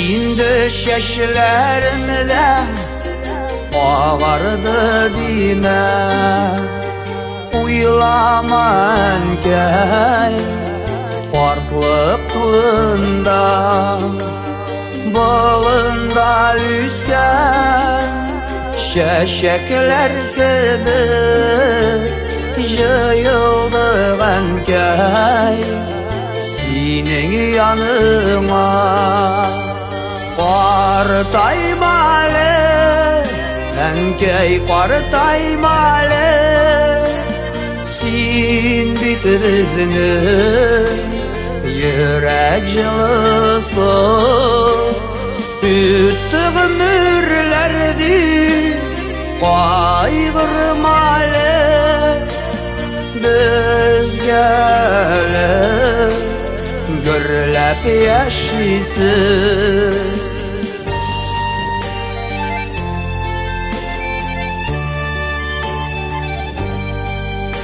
Düş yaşlarımda ağardı dime. Uylaman gel kartlıklığında, bağında üsken şeşekler gibi jayıldığın gel senin yanıma. Qartaymalı, ənkəy qartaymalı, sen bitirizini yürək jılısı. Üttüq mürlərdi qaygırmalı, biz gəlib gürləp yaşayısın.